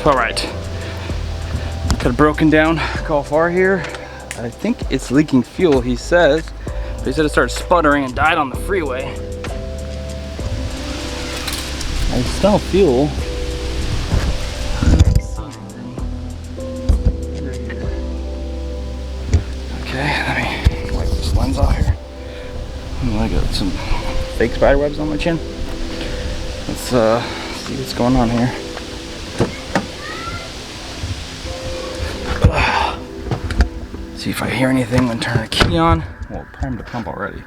All right, could have broken down Golf R here. I think it's leaking fuel, he says. But he said it started sputtering and died on the freeway. I smell fuel. Okay, let me wipe this lens off here. I got some fake spider webs on my chin. Let's see what's going on here. See if I hear anything when turning the key on. Well, primed the pump already.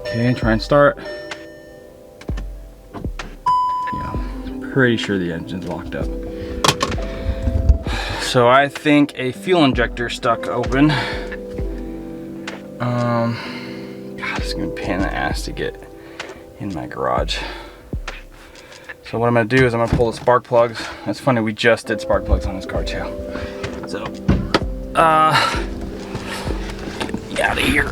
Okay, try and start. Yeah, pretty sure the engine's locked up. So I think a fuel injector stuck open. God, it's gonna be a pain in the ass to get in my garage. So what I'm gonna do is I'm gonna pull the spark plugs. It's funny, we just did spark plugs on this car too. So, get out of here.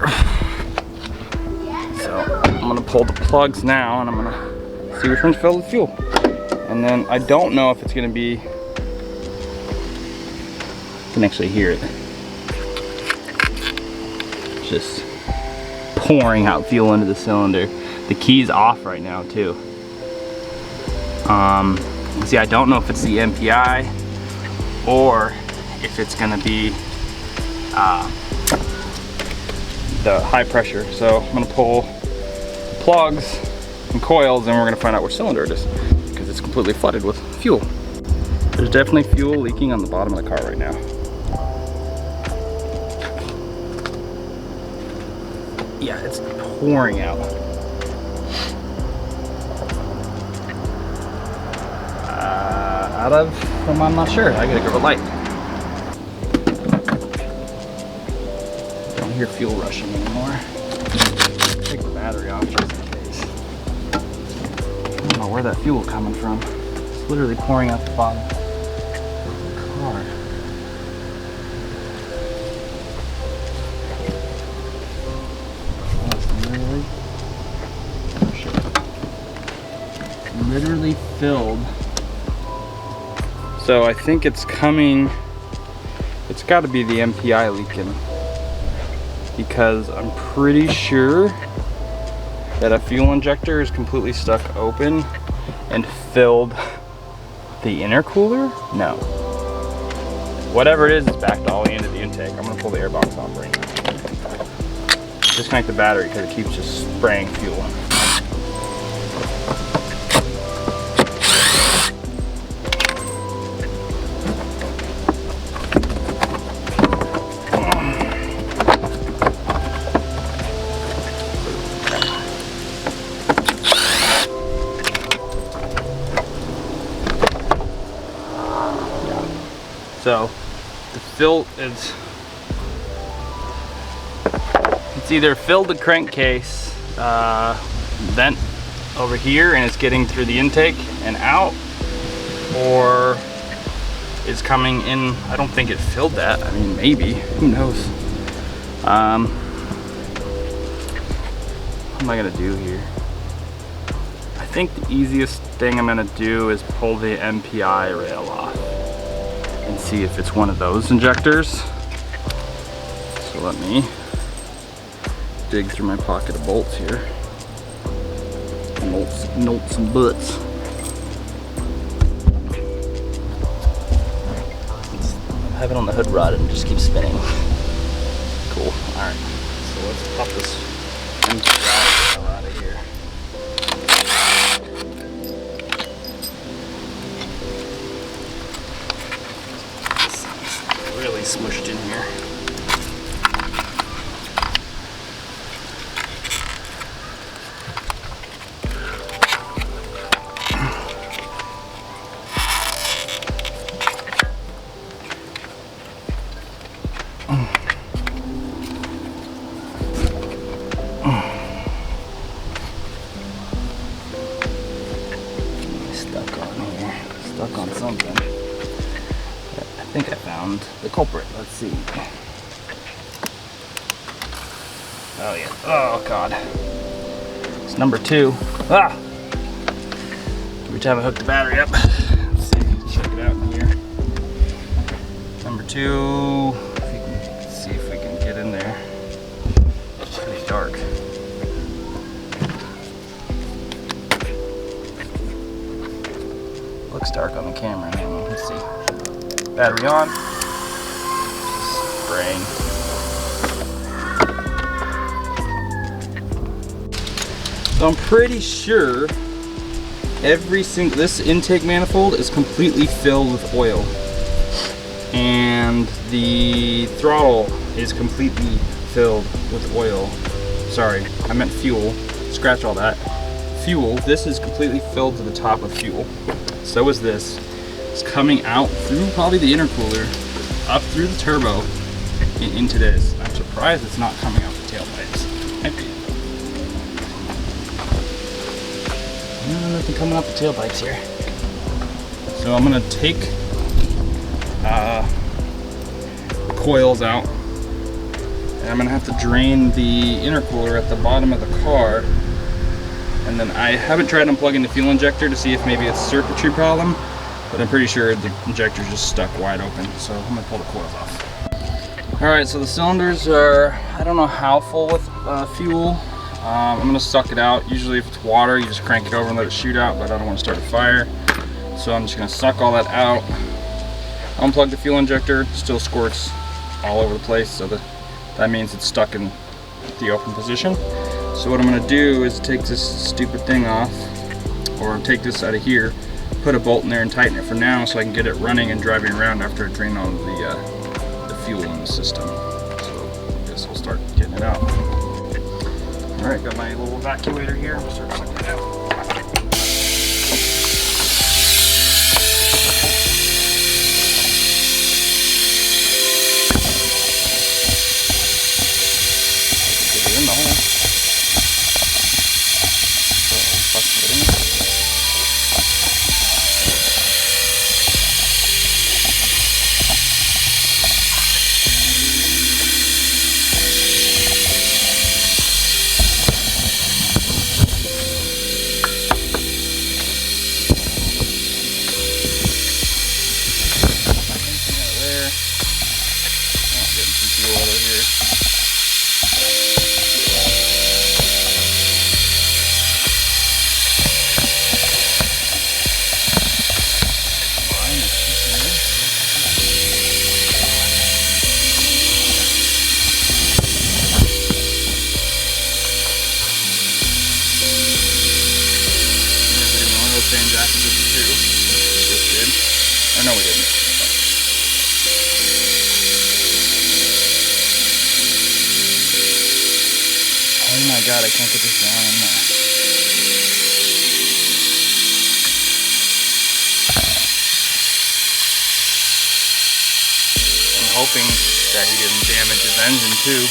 So I'm gonna pull the plugs now and I'm gonna see which one's filled with fuel. And then I don't know if it's gonna be, you can actually hear it. It's just pouring out fuel into the cylinder. The key's off right now too. See, I don't know if it's the MPI or if it's gonna be the high pressure. So I'm gonna pull plugs and coils and we're gonna find out which cylinder it is because it's completely flooded with fuel. There's definitely fuel leaking on the bottom of the car right now. Yeah, it's pouring out. Out of, I'm not sure. I gotta go to light. Don't hear fuel rushing anymore. Take the battery off just in case. I don't know where that fuel coming from. It's literally pouring out the bottom of the car. Literally filled. So I think it's coming, it's got to be the MPI leaking because I'm pretty sure that a fuel injector is completely stuck open and filled the intercooler. No. Whatever it is, it's backed all the way into the intake. I'm gonna pull the air box off right now. Disconnect the battery because it keeps just spraying fuel. So the fill is, it's either filled the crankcase vent over here and it's getting through the intake and out, or it's coming in. I don't think it filled that. I mean, maybe, who knows? What am I gonna do here? I think the easiest thing I'm gonna do is pull the MPI rail off and see if it's one of those injectors. So let me dig through my pocket of bolts here. Notes and butts. I have it on the hood rod and it just keeps spinning. Cool, all right. So let's pop this MPI out of here. Really smushed in here. Stuck on something. I think I found the culprit. Let's see. Oh yeah. Oh god. It's number 2. Ah! Every time I hook the battery up. Let's see, check it out in here. Number 2. Let's see if we can get in there. It's pretty dark. Looks dark on the camera. Let's see. Battery on. Spraying. So I'm pretty sure this intake manifold is completely filled with oil, and the throttle is completely filled with oil. Sorry, I meant fuel. Scratch all that. Fuel. This is completely filled to the top with fuel. So is this. It's coming out through probably the intercooler, up through the turbo, and into this. I'm surprised it's not coming out the tailpipes. Might be. Nothing coming out the tailpipes here. So I'm gonna take the coils out, and I'm gonna have to drain the intercooler at the bottom of the car. And then I haven't tried unplugging the fuel injector to see if maybe it's a circuitry problem, but I'm pretty sure the injector's just stuck wide open. So I'm gonna pull the coils off. All right, so the cylinders are, I don't know how full with fuel. I'm gonna suck it out. Usually if it's water, you just crank it over and let it shoot out, but I don't want to start a fire. So I'm just gonna suck all that out. Unplug the fuel injector, still squirts all over the place, so that means it's stuck in the open position. So what I'm gonna do is take this stupid thing off, or take this out of here, put a bolt in there and tighten it for now so I can get it running and driving around after I drain all the fuel in the system. So I guess I'll start getting it out. All right, got my little evacuator here. I'm gonna start sucking it out. Get it in the hole. Change after this too. Just did. Or no, we didn't. Oh my god, I can't get this down in there. I'm hoping that he didn't damage his engine too.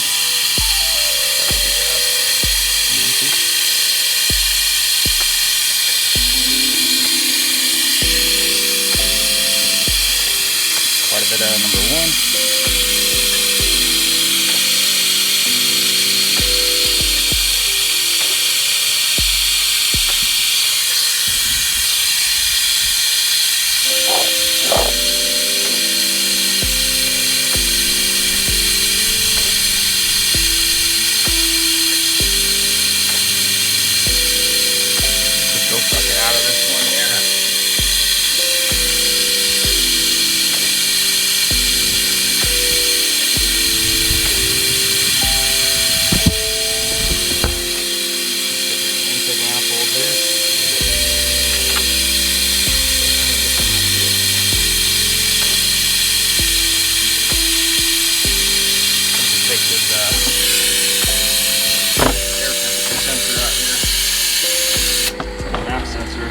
Quite a bit out of number 1. Still suck it out of this one here. Take this air temperature sensor out here, map sensor.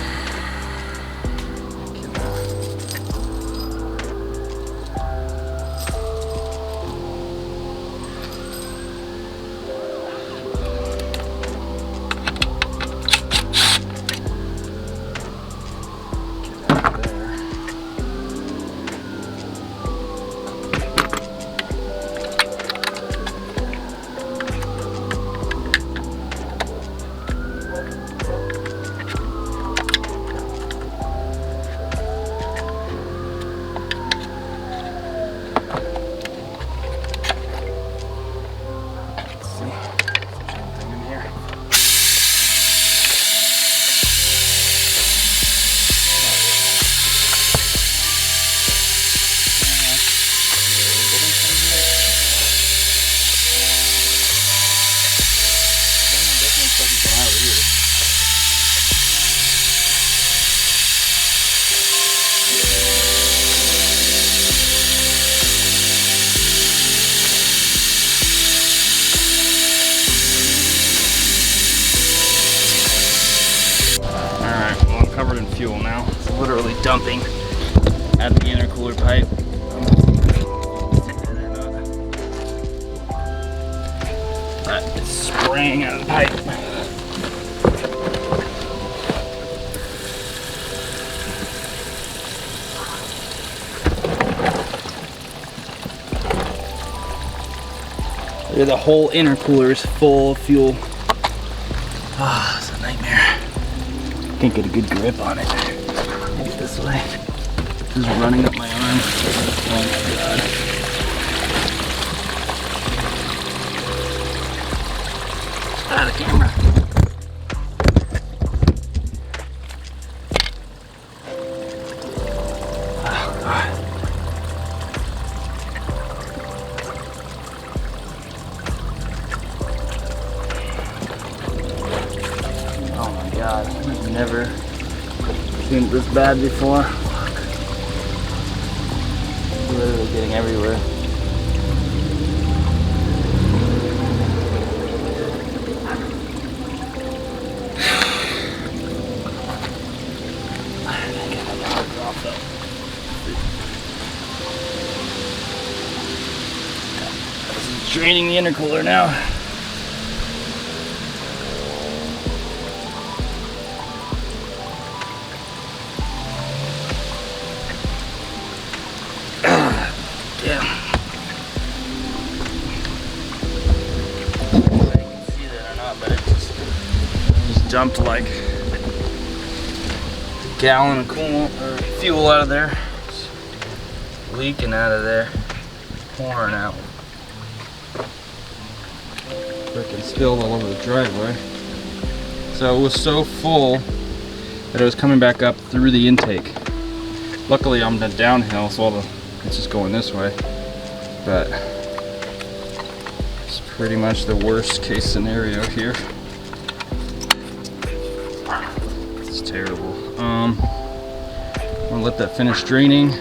fuel now. It's literally dumping at the intercooler pipe. That is spraying out of the pipe. The whole intercooler is full of fuel. Ah, it's a nightmare. Can't get a good grip on it. Maybe this way. This is running up my arm. Oh my god. Ah, the camera. Oh god. Oh my god, I've never seen it this bad before. Fuck. It's literally getting everywhere. This is draining the intercooler now. Dumped like a gallon of coolant or fuel out of there. It's leaking out of there, pouring out. Freaking spilled all over the driveway. So it was so full that it was coming back up through the intake. Luckily I'm downhill, so it's just going this way. But it's pretty much the worst case scenario here. Terrible. I'm gonna let that finish draining.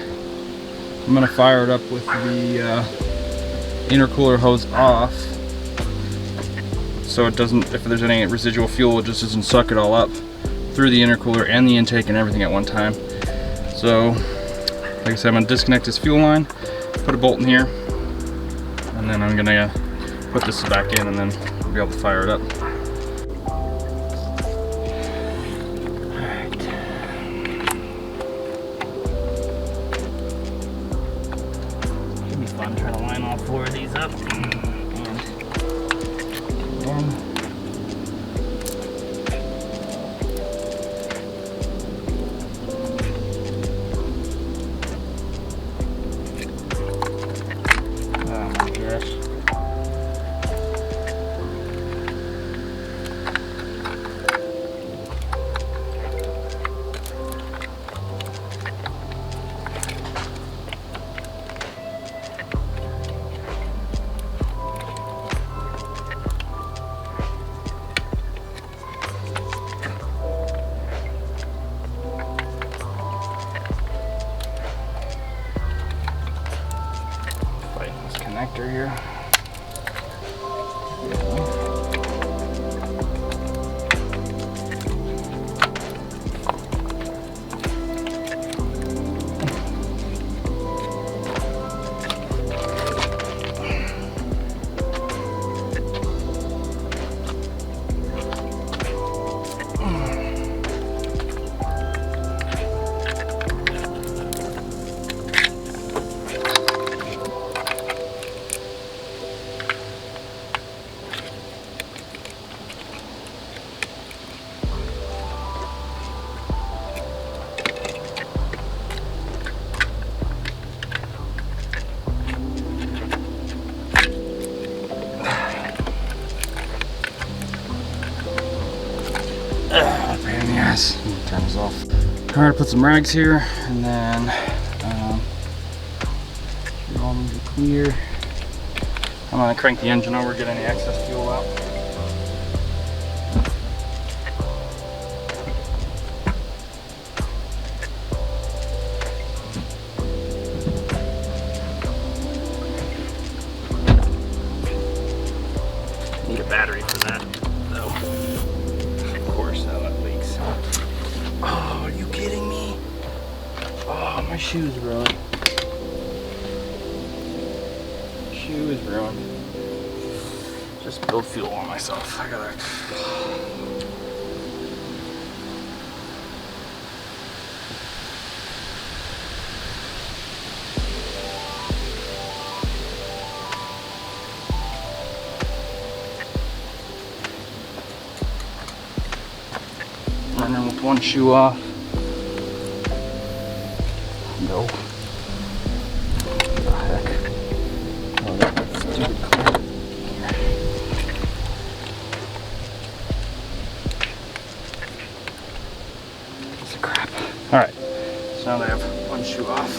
I'm gonna fire it up with the intercooler hose off, so it doesn't, if there's any residual fuel, it just doesn't suck it all up through the intercooler and the intake and everything at one time. So, like I said, I'm gonna disconnect this fuel line, put a bolt in here, and then I'm gonna put this back in, and then we'll be able to fire it up. I'm trying to line all 4 of these up and oh my gosh. Connector here. Pain in the ass. Turn this off. Alright, put some rags here, and then get all these clear. I'm gonna crank the engine over, get any excess fuel out. Need a battery for that, though. Of course, how that leaks. Oh, are you kidding? My shoe's ruined. Shoe is ruined. Just spilled fuel on myself. I gotta. Running with one shoe off. No. What the heck? Oh, that stupid car. Piece of crap. Alright, so now that I have one shoe off,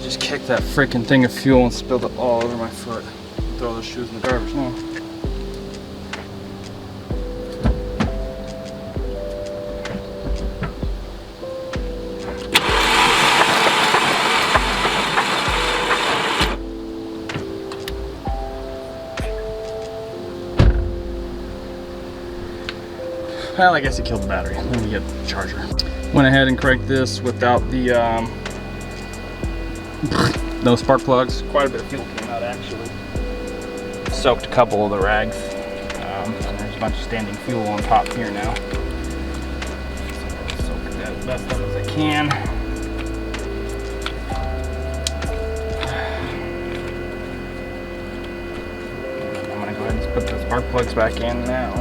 just kicked that freaking thing of fuel and spilled it all over my foot. Throw those shoes in the garbage now. Well, I guess it killed the battery. Let me get the charger. Went ahead and cranked this without the no spark plugs. Quite a bit of fuel came out actually. Soaked a couple of the rags. And there's a bunch of standing fuel on top here now. So soak that as best up as I can. I'm gonna go ahead and put the spark plugs back in now.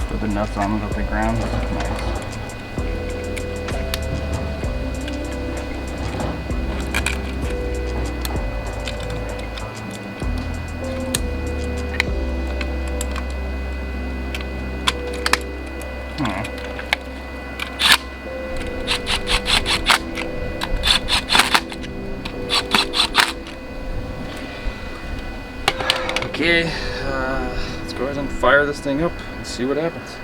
Put the nuts on them off the ground. Nice. Okay, let's go ahead and fire this thing up and see what happens.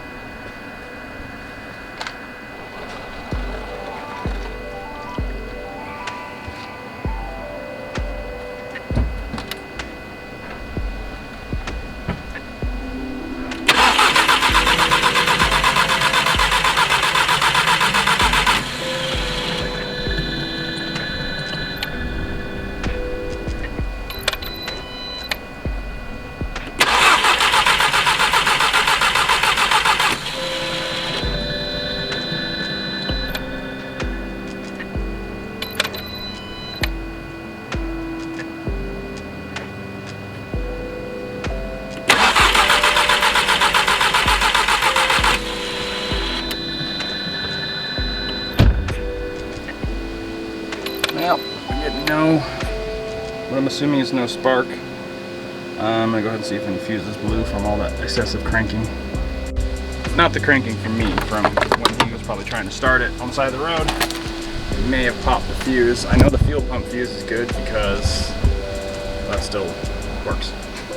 Well, I get no, what I'm assuming is no spark. I'm gonna go ahead and see if the fuse is blue from all that excessive cranking. Not the cranking from me, from when he was probably trying to start it on the side of the road. It may have popped the fuse. I know the fuel pump fuse is good because that still works.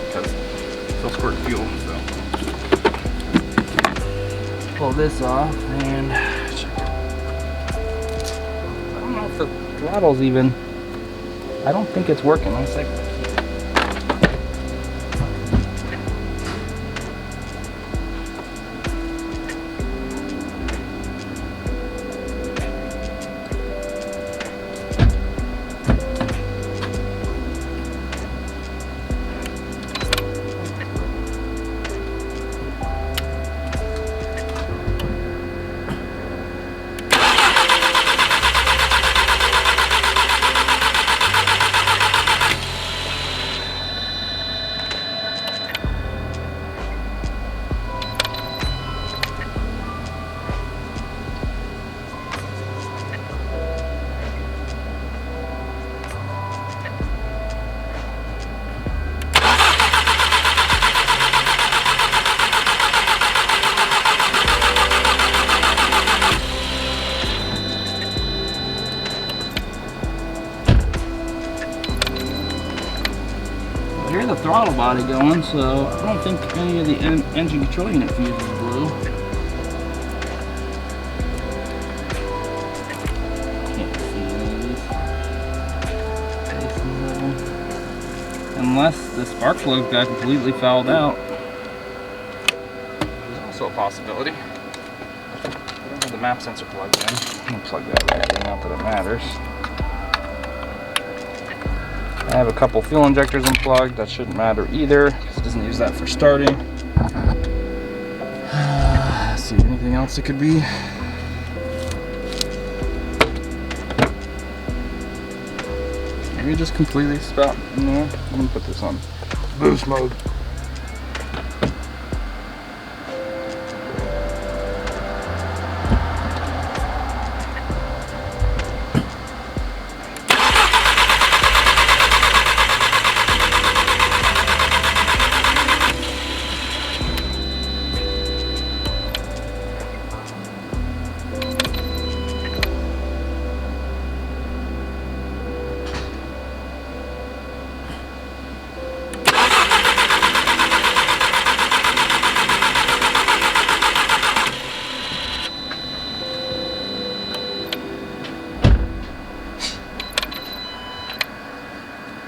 Because it still squirts fuel, so. Pull this off and check it. I don't know if the throttle's even, I don't think it's working. One second. I hear the throttle body going, so I don't think any of the engine control unit fuses are blue. Can't see any of these. Unless the spark plug got completely fouled out. There's also a possibility. I don't have the map sensor plugged in. I'm gonna plug that right in, not that it matters. I have a couple fuel injectors unplugged. That shouldn't matter either because it doesn't use that for starting. Let's see, anything else it could be? Maybe just completely stop. No, I'm gonna put this on boost mode.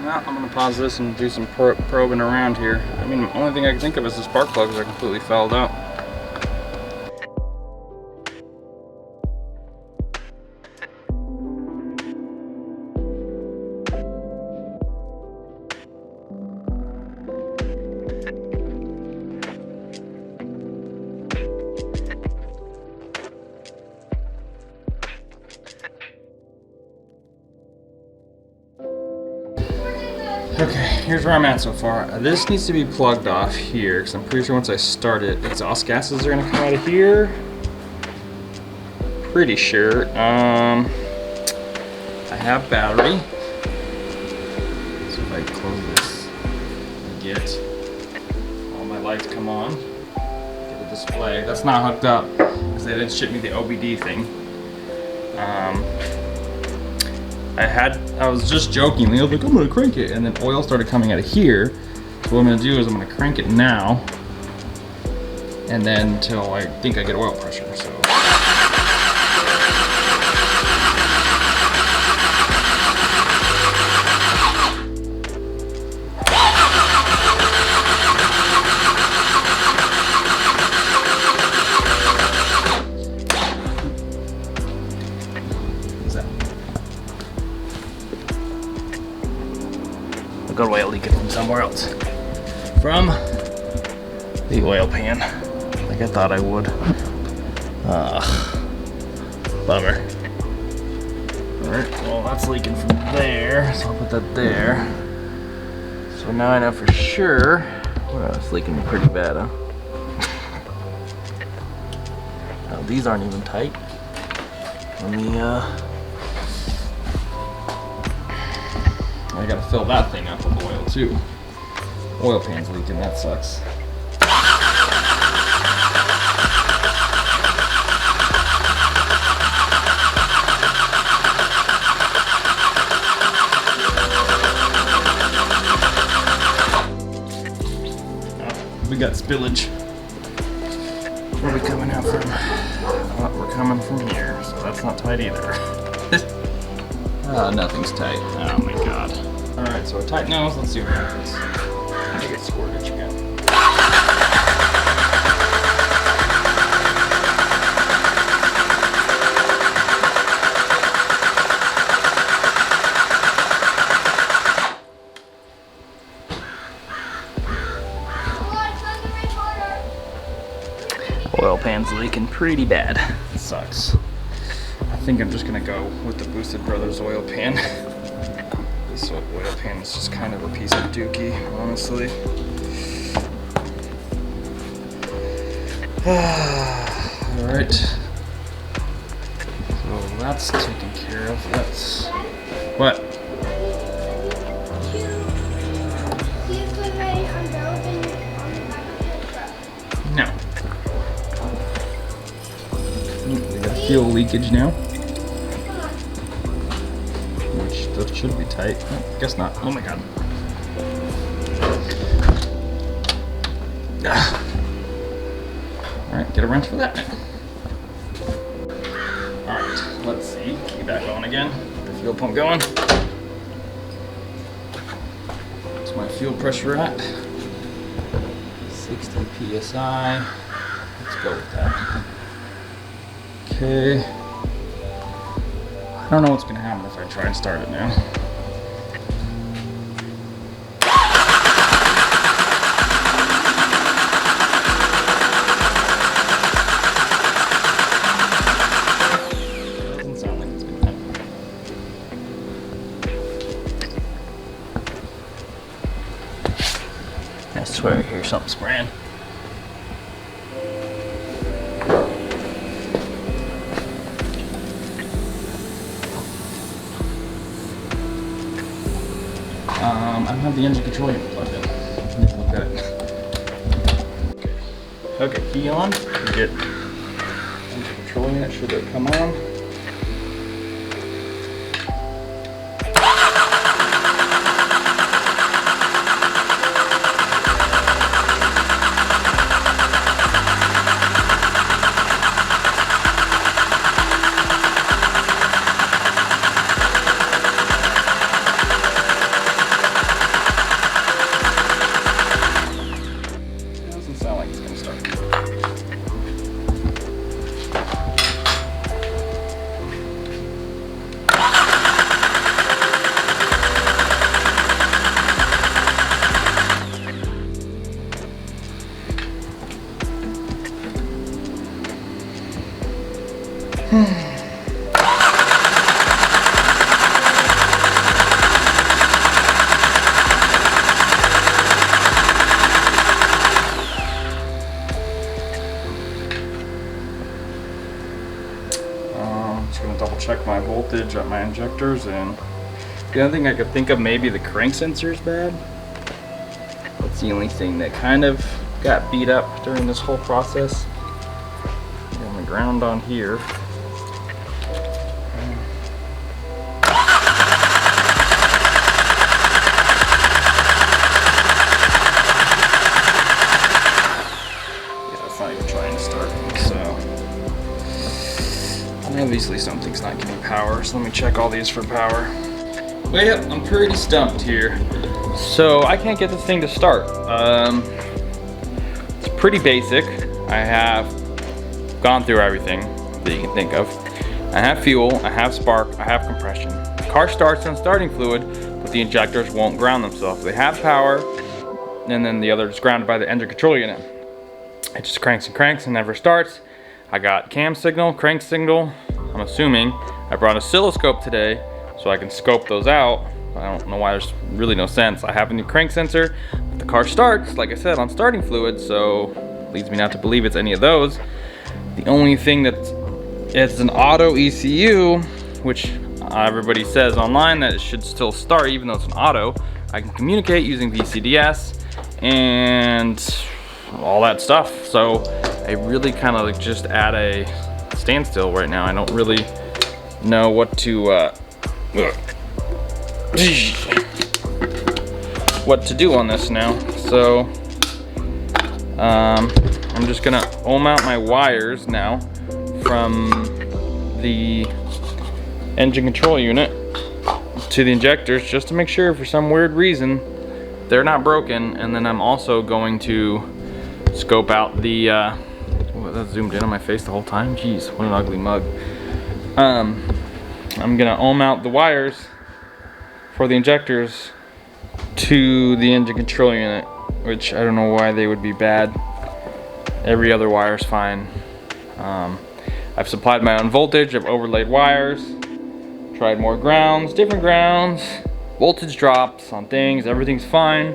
Now I'm going to pause this and do some probing around here. I mean, the only thing I can think of is the spark plugs are completely fouled out. Okay, here's where I'm at so far. This needs to be plugged off here because I'm pretty sure once I start it, exhaust gases are gonna come out of here. Pretty sure. I have battery. So if I close this and get all my lights come on, get a display. That's not hooked up because they didn't ship me the OBD thing. I was just jokingly, I was like, I'm gonna crank it, and then oil started coming out of here. So what I'm gonna do is I'm gonna crank it now, and then until I think I get oil pressure. So. Good oil leaking from somewhere else. From the oil pan, like I thought I would. Bummer. Alright, well that's leaking from there, so I'll put that there. So now I know for sure. Well, it's leaking pretty bad, huh? Now these aren't even tight. Let me I gotta fill that thing up with oil too. Oil pan's leaking, that sucks. We got spillage. Where are we coming out from? Oh, we're coming from here, so that's not tight either. Nothing's tight. Oh my god. Alright, so a tight nose, let's see what happens. I get squirt itch again. Oil pan's leaking pretty bad. It sucks. I think I'm just gonna go with the Boosted Brothers oil pan. This oil pan is just kind of a piece of dookie, honestly. Alright. So that's taken care of. Let's... What? No. We got fuel leakage now. Which that should be tight. Oh, guess not. Oh my god. Alright, get a wrench for that. Alright, let's see. Key back on again. The fuel pump going. What's my fuel pressure at? 60 psi. Let's go with that. Okay. I don't know what's gonna happen if I try and start it now. Doesn't sound like it's gonna happen. I swear I hear something spraying. I don't have the engine control unit plugged in. Let's look at it. Okay, key on. Get engine control unit. Should it come on? Just gonna double check my voltage at my injectors, and the only thing I could think of, maybe the crank sensor is bad. That's the only thing that kind of got beat up during this whole process. Got my ground on here. Obviously something's not getting power, so let me check all these for power. Well, yep, I'm pretty stumped here. So I can't get this thing to start. It's pretty basic. I have gone through everything that you can think of. I have fuel, I have spark, I have compression. The car starts on starting fluid, but the injectors won't ground themselves. They have power, and then the other is grounded by the engine control unit. It just cranks and never starts. I got cam signal, crank signal. I'm assuming I brought an oscilloscope today so I can scope those out. I don't know why there's really no sense. I have a new crank sensor, but the car starts, like I said, on starting fluid, so leads me not to believe it's any of those. The only thing it's an auto ECU, which everybody says online that it should still start even though it's an auto. I can communicate using VCDS, and all that stuff. So I really kind of like just at a standstill right now. I don't really know what to do on this now. So I'm just gonna ohm out my wires now from the engine control unit to the injectors, just to make sure for some weird reason they're not broken. And then I'm also going to scope out the that zoomed in on my face the whole time. Jeez, what an ugly mug. I'm gonna ohm out the wires for the injectors to the engine control unit, which I don't know why they would be bad. Every other wire's fine. I've supplied my own voltage, I've overlaid wires, tried more grounds, different grounds, voltage drops on things, everything's fine.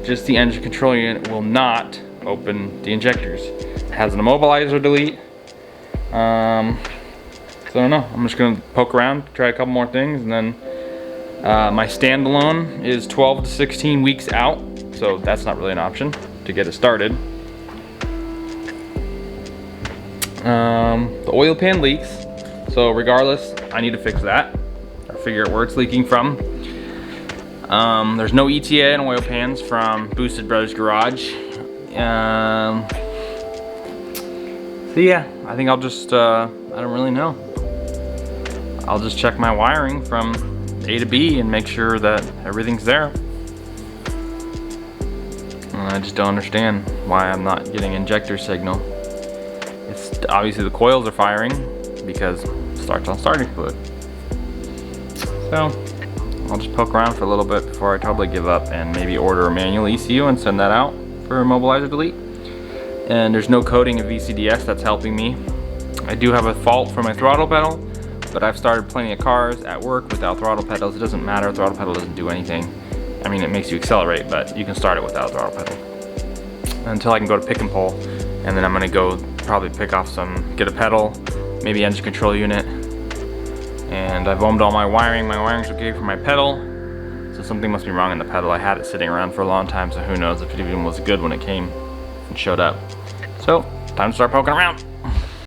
Just the engine control unit will not open the injectors. It has an immobilizer delete. So I don't know, I'm just gonna poke around, try a couple more things, and then my standalone is 12 to 16 weeks out, so that's not really an option to get it started. The oil pan leaks, so regardless, I need to fix that or figure out where it's leaking from. There's no ETA in oil pans from Boosted Brothers Garage. So yeah, I think I'll just, I don't really know. I'll just check my wiring from A to B and make sure that everything's there. And I just don't understand why I'm not getting injector signal. It's obviously the coils are firing because it starts on starting fluid. So I'll just poke around for a little bit before I totally give up and maybe order a manual ECU and send that out for immobilizer delete. And there's no coding of VCDS that's helping me. I do have a fault for my throttle pedal, but I've started plenty of cars at work without throttle pedals. It doesn't matter, throttle pedal doesn't do anything. I mean, it makes you accelerate, but you can start it without a throttle pedal. Until I can go to pick and pull, and then I'm gonna go probably pick off get a pedal, maybe engine control unit. And I've ohmed all my wiring. My wiring's okay for my pedal, so something must be wrong in the pedal. I had it sitting around for a long time, so who knows if it even was good when it came and showed up. So, time to start poking around.